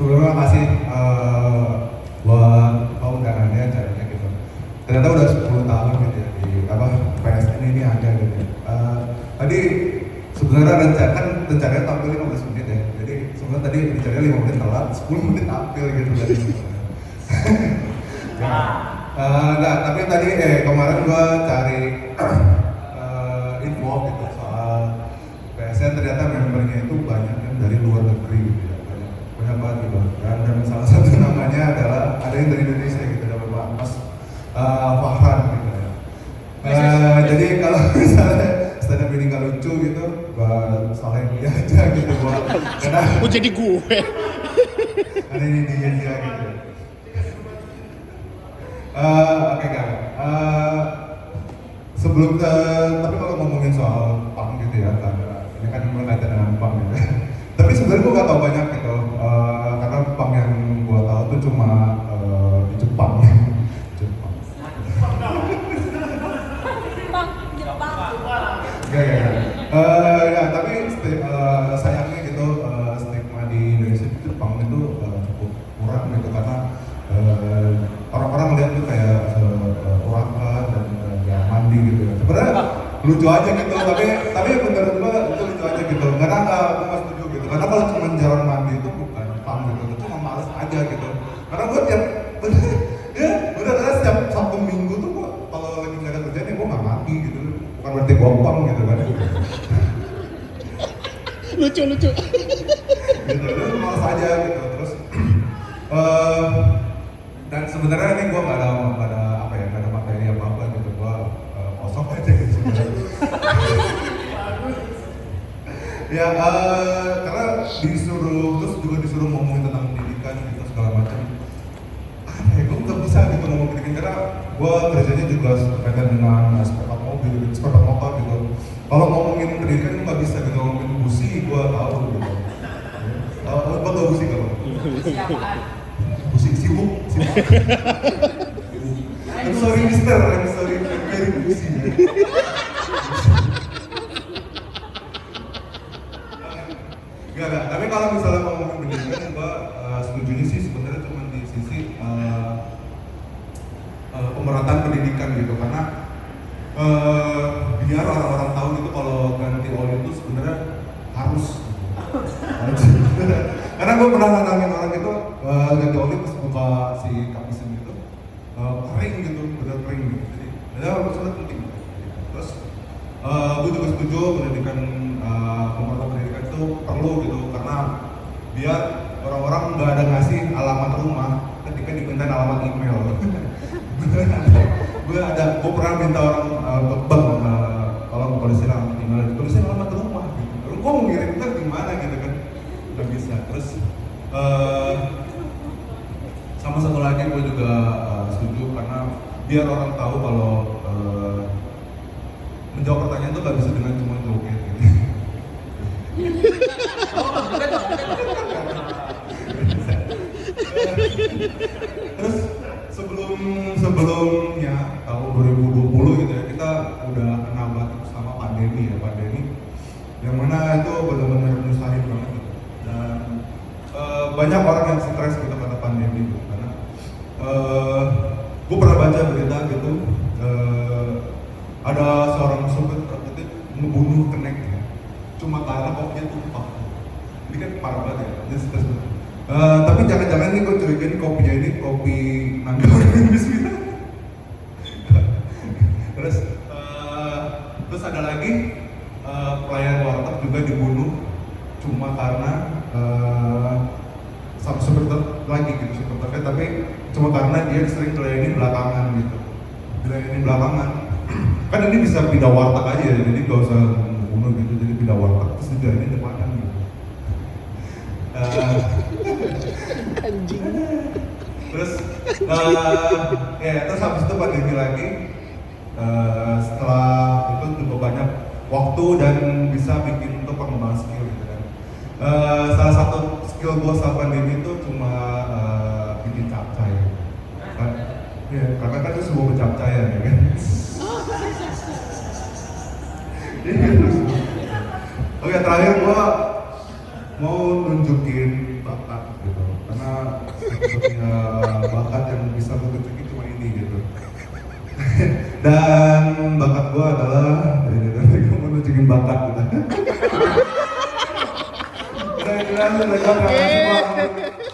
sebelumnya makasih buat undangannya acaranya gitu. Ternyata udah 10 tahun gitu ya di apa PSN ini ada gitu ya. Tadi sebenarnya rencananya tampil 15 menit ya. Jadi sebenarnya tadi rencananya 5 menit telat, 10 menit tampil gitu tadi. Enggak, tapi tadi kemarin gua cari info gitu soal PSN, ternyata membernya itu banyak yang dari luar negeri gitu ya. Banyak banget gitu. Dan salah satu namanya adalah ada yang dari Indonesia gitu, ada Bapak Mas Fahran gitu ya. Jadi kalau misalnya stand up ini nggak lucu gitu, gua salahin dia aja gitu gua. Karena jadi gue. karena ini dia gitu. Oke kan. Sebelum tapi kalau ngomongin soal punk gitu ya, karena ini kan berkaitan dengan punk gitu. Tapi sebenarnya gue gak tau banyak gitu, karena punk yang gue tahu tuh cuma di Jepang. Jepang. Ya, tapi sayangnya gitu stigma di Indonesia itu Jepang itu cukup kurang gitu, karena orang-orang melihat tuh kayak urakan dan ya mandi gitu ya. Sebenarnya lucu aja gitu, tapi menurut gua itu lucu aja gitu. Karena gua nggak setuju gitu. Karena kalau cuma jalan mandi itu bukan punk gitu, itu cuma males aja gitu. Karena gua tiap ya bener-bener setiap Sabtu Minggu tuh gua kalau lagi nggak ada kerjaan ya gua nggak mandi gitu. Bukan berarti gua punk gitu kan. lucu gitu, lu males aja gitu. Terus dan sebenarnya ini gue nggak ada materi apa gitu, gue kosong aja gitu sebenarnya. Ya karena disuruh ngomongin tentang pendidikan gitu segala macam. Ya gue nggak bisa gitu ngomong pendidikan, karena gue kerjanya juga berkaitan dengan sepeda mobil, sepeda motor gitu. Kalau ngomongin pendidikan gue nggak bisa gitu, ngomongin busi gue tahu gitu. Lo tau busi kalau? Sibuk. I'm sorry mister, very busy. Enggak, tapi kalau misalnya ngomongin pendidikan, gua setujunya sih sebenarnya cuma di sisi pemerataan pendidikan gitu, karena biar orang-orang tahu gitu kalau ganti oli itu sebenarnya harus. Karena gue pernah nantangin orang itu ganti oli pas buka si kapisan gitu kering gitu, bener kering gitu. Jadi ya maksudnya penting. Terus gue juga setuju pendidikan pemerataan pendidikan itu perlu gitu, karena biar orang-orang nggak ada ngasih alamat rumah ketika dimintain alamat email. Gue pernah minta orang ke bank kalau mau tulisin alamat email, tulisin alamat rumah gitu. Gue mau ngirim kan gimana gitu kan, nggak bisa. Terus sama satu lagi gue juga setuju, karena biar orang tahu kalau menjawab pertanyaan itu nggak bisa dengan cuma joget gitu. Terus sebelumnya tahun 2020 gitu ya, kita udah kena batuk sama pandemi yang mana itu benar-benar nyusahin banget gitu. Dan banyak orang yang stres gitu karena pandemi gitu, karena gue pernah baca berita gitu, ada seorang sopir truk itu ngebunuh kenek ya, cuma karena kopinya tumpah. Ini kan parah banget ya, dia stres banget. Tapi jangan-jangan nih gue curigain kopinya ini kopi Nangga Bismillah. Terus ada lagi pelayan warteg juga dibunuh cuma karena sama supir truk lagi gitu, supir truknya, tapi cuma karena dia sering melayani belakangan gitu, melayani belakangan. Kan ini bisa pindah warteg aja ya, jadi gak usah membunuh gitu, jadi pindah warteg terus dilayani depanan gitu. Anjing. Terus terus habis itu pandemi lagi. Setelah itu juga banyak waktu dan bisa bikin untuk pengembangan skill gitu kan. Salah satu skill gue saat pandemi itu cuma bikin capcay. Ya, karena kan itu sebuah pencapcaian ya kan. Oke, terakhir gue mau nunjukin bakat gitu, karena satu-satunya bakat yang bisa gue tunjukin cuma ini gitu. Dan bakat gue adalah dari gue mau nunjukin bakat gitu. Udah jelas, udah jelas,